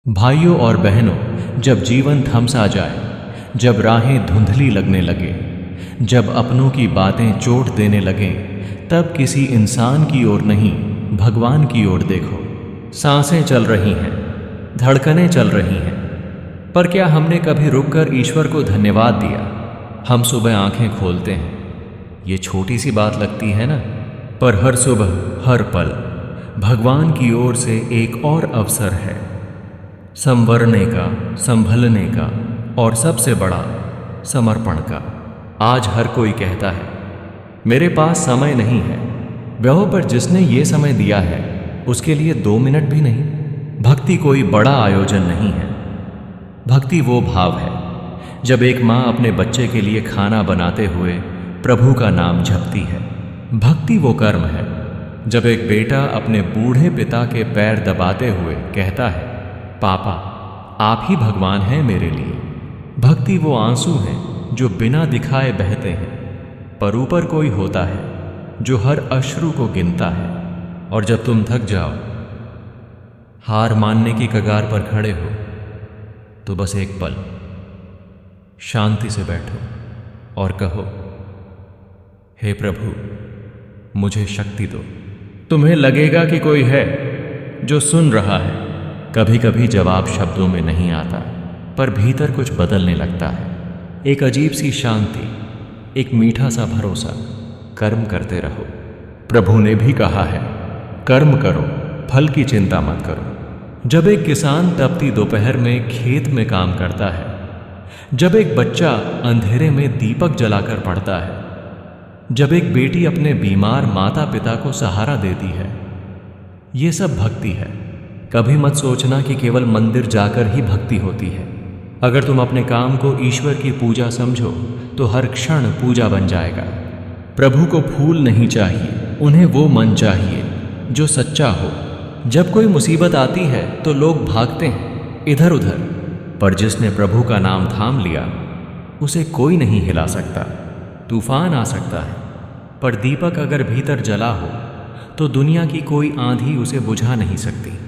भाइयों और बहनों, जब जीवन थम सा जाए, जब राहें धुंधली लगने लगे, जब अपनों की बातें चोट देने लगें, तब किसी इंसान की ओर नहीं, भगवान की ओर देखो। सांसें चल रही हैं, धड़कनें चल रही हैं, पर क्या हमने कभी रुककर ईश्वर को धन्यवाद दिया? हम सुबह आंखें खोलते हैं, ये छोटी सी बात लगती है ना, पर हर सुबह, हर पल भगवान की ओर से एक और अवसर है, संवरने का, संभलने का और सबसे बड़ा समर्पण का। आज हर कोई कहता है मेरे पास समय नहीं है, वह पर जिसने ये समय दिया है उसके लिए 2 मिनट भी नहीं। भक्ति कोई बड़ा आयोजन नहीं है, भक्ति वो भाव है जब एक माँ अपने बच्चे के लिए खाना बनाते हुए प्रभु का नाम जपती है। भक्ति वो कर्म है जब एक बेटा अपने बूढ़े पिता के पैर दबाते हुए कहता है पापा आप ही भगवान हैं मेरे लिए। भक्ति वो आंसू हैं जो बिना दिखाए बहते हैं, पर ऊपर कोई होता है जो हर अश्रु को गिनता है। और जब तुम थक जाओ, हार मानने की कगार पर खड़े हो, तो बस एक पल शांति से बैठो और कहो हे प्रभु मुझे शक्ति दो। तुम्हें लगेगा कि कोई है जो सुन रहा है। कभी कभी जवाब शब्दों में नहीं आता, पर भीतर कुछ बदलने लगता है। एक अजीब सी शांति, एक मीठा सा भरोसा। कर्म करते रहो। प्रभु ने भी कहा है कर्म करो, फल की चिंता मत करो। जब एक किसान तपती दोपहर में खेत में काम करता है, जब एक बच्चा अंधेरे में दीपक जलाकर पढ़ता है, जब एक बेटी अपने बीमार माता पिता को सहारा देती है, ये सब भक्ति है। कभी मत सोचना कि केवल मंदिर जाकर ही भक्ति होती है। अगर तुम अपने काम को ईश्वर की पूजा समझो तो हर क्षण पूजा बन जाएगा। प्रभु को फूल नहीं चाहिए, उन्हें वो मन चाहिए जो सच्चा हो। जब कोई मुसीबत आती है तो लोग भागते हैं इधर उधर, पर जिसने प्रभु का नाम थाम लिया उसे कोई नहीं हिला सकता। तूफान आ सकता है, पर दीपक अगर भीतर जला हो तो दुनिया की कोई आंधी उसे बुझा नहीं सकती।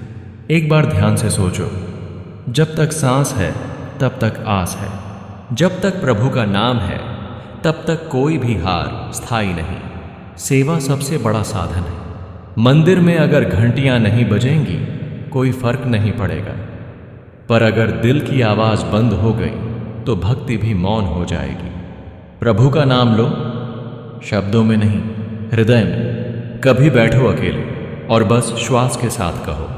एक बार ध्यान से सोचो, जब तक सांस है तब तक आस है, जब तक प्रभु का नाम है तब तक कोई भी हार स्थायी नहीं। सेवा सबसे बड़ा साधन है। मंदिर में अगर घंटियां नहीं बजेंगी कोई फर्क नहीं पड़ेगा, पर अगर दिल की आवाज बंद हो गई तो भक्ति भी मौन हो जाएगी। प्रभु का नाम लो, शब्दों में नहीं, हृदय में। कभी बैठो अकेले और बस श्वास के साथ कहो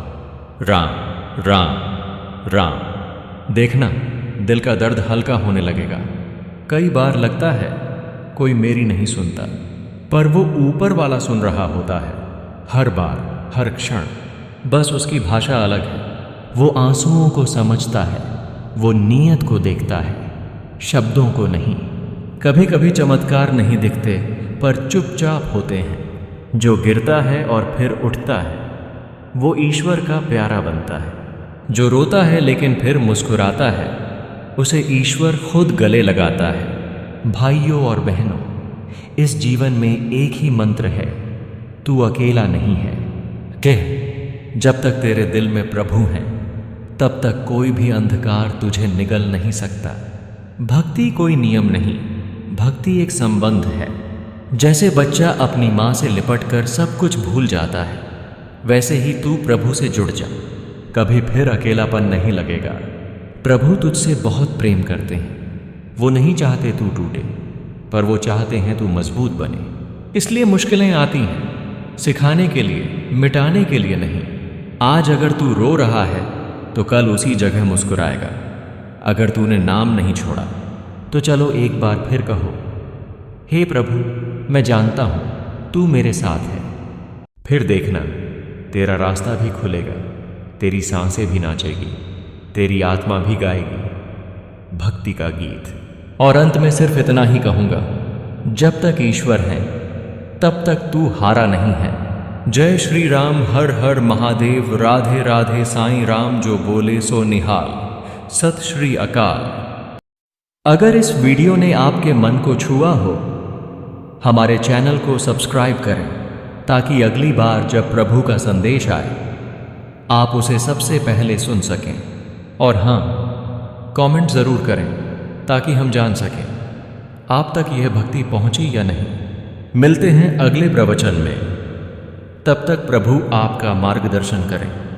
राम राम राम। देखना दिल का दर्द हल्का होने लगेगा। कई बार लगता है कोई मेरी नहीं सुनता, पर वो ऊपर वाला सुन रहा होता है, हर बार, हर क्षण। बस उसकी भाषा अलग है। वो आंसुओं को समझता है, वो नीयत को देखता है, शब्दों को नहीं। कभी कभी चमत्कार नहीं दिखते, पर चुपचाप होते हैं। जो गिरता है और फिर उठता है वो ईश्वर का प्यारा बनता है। जो रोता है लेकिन फिर मुस्कुराता है उसे ईश्वर खुद गले लगाता है। भाइयों और बहनों, इस जीवन में एक ही मंत्र है, तू अकेला नहीं है। कह, जब तक तेरे दिल में प्रभु हैं तब तक कोई भी अंधकार तुझे निगल नहीं सकता। भक्ति कोई नियम नहीं, भक्ति एक संबंध है। जैसे बच्चा अपनी माँ से लिपटकर सब कुछ भूल जाता है, वैसे ही तू प्रभु से जुड़ जा। कभी फिर अकेलापन नहीं लगेगा। प्रभु तुझसे बहुत प्रेम करते हैं। वो नहीं चाहते तू टूटे, पर वो चाहते हैं तू मजबूत बने। इसलिए मुश्किलें आती हैं, सिखाने के लिए, मिटाने के लिए नहीं। आज अगर तू रो रहा है तो कल उसी जगह मुस्कुराएगा। अगर तूने नाम नहीं छोड़ा तो चलो एक बार फिर कहो हे प्रभु मैं जानता हूँ तू मेरे साथ है। फिर देखना तेरा रास्ता भी खुलेगा, तेरी सांसें भी नाचेगी, तेरी आत्मा भी गाएगी भक्ति का गीत। और अंत में सिर्फ इतना ही कहूँगा, जब तक ईश्वर है तब तक तू हारा नहीं है। जय श्री राम, हर हर महादेव, राधे राधे साईं राम, जो बोले सो निहाल, सत श्री अकाल। अगर इस वीडियो ने आपके मन को छुआ हो, हमारे चैनल को सब्सक्राइब करें ताकि अगली बार जब प्रभु का संदेश आए आप उसे सबसे पहले सुन सकें। और हाँ, कमेंट ज़रूर करें ताकि हम जान सकें आप तक यह भक्ति पहुंची या नहीं। मिलते हैं अगले प्रवचन में। तब तक प्रभु आपका मार्गदर्शन करें।